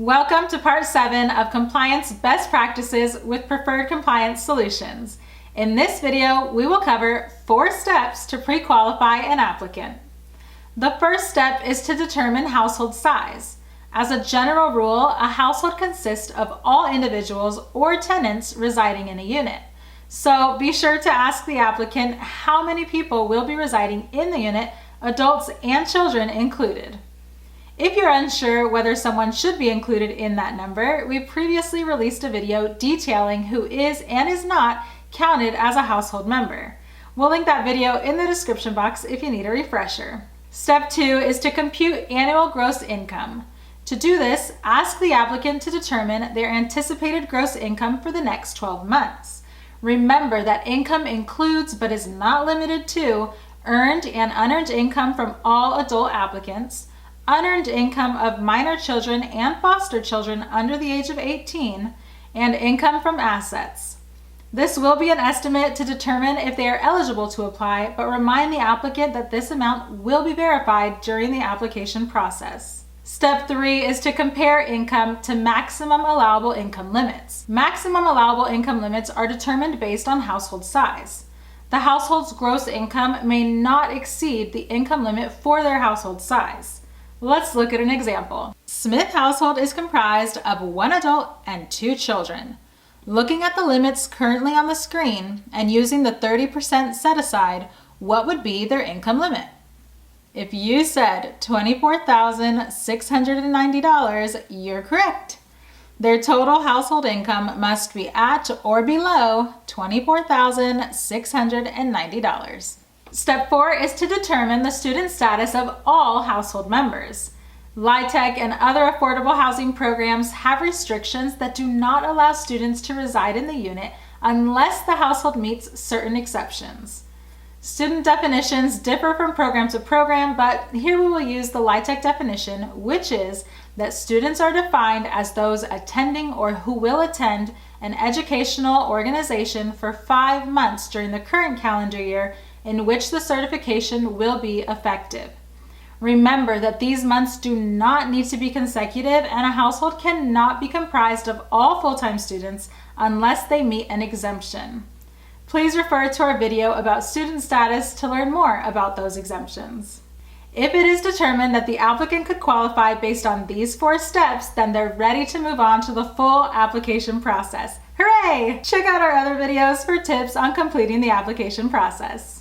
Welcome to part 7 of Compliance Best Practices with Preferred Compliance Solutions. In this video, we will cover 4 steps to pre-qualify an applicant. The first step is to determine household size. As a general rule, a household consists of all individuals or tenants residing in a unit. So be sure to ask the applicant how many people will be residing in the unit, adults and children included. If you're unsure whether someone should be included in that number, we previously released a video detailing who is and is not counted as a household member. We'll link that video in the description box if you need a refresher. Step 2 is to compute annual gross income. To do this, ask the applicant to determine their anticipated gross income for the next 12 months. Remember that income includes but is not limited to earned and unearned income from all adult applicants, unearned income of minor children and foster children under the age of 18, and income from assets. This will be an estimate to determine if they are eligible to apply, but remind the applicant that this amount will be verified during the application process. Step 3 is to compare income to maximum allowable income limits. Maximum allowable income limits are determined based on household size. The household's gross income may not exceed the income limit for their household size. Let's look at an example. Smith household is comprised of 1 adult and 2 children. Looking at the limits currently on the screen and using the 30% set aside, what would be their income limit? If you said $24,690, you're correct. Their total household income must be at or below $24,690. Step 4 is to determine the student status of all household members. LIHTC and other affordable housing programs have restrictions that do not allow students to reside in the unit unless the household meets certain exceptions. Student definitions differ from program to program, but here we will use the LIHTC definition, which is that students are defined as those attending or who will attend an educational organization for 5 months during the current calendar year in which the certification will be effective. Remember that these months do not need to be consecutive, and a household cannot be comprised of all full-time students unless they meet an exemption. Please refer to our video about student status to learn more about those exemptions. If it is determined that the applicant could qualify based on these 4 steps, then they're ready to move on to the full application process. Hooray! Check out our other videos for tips on completing the application process.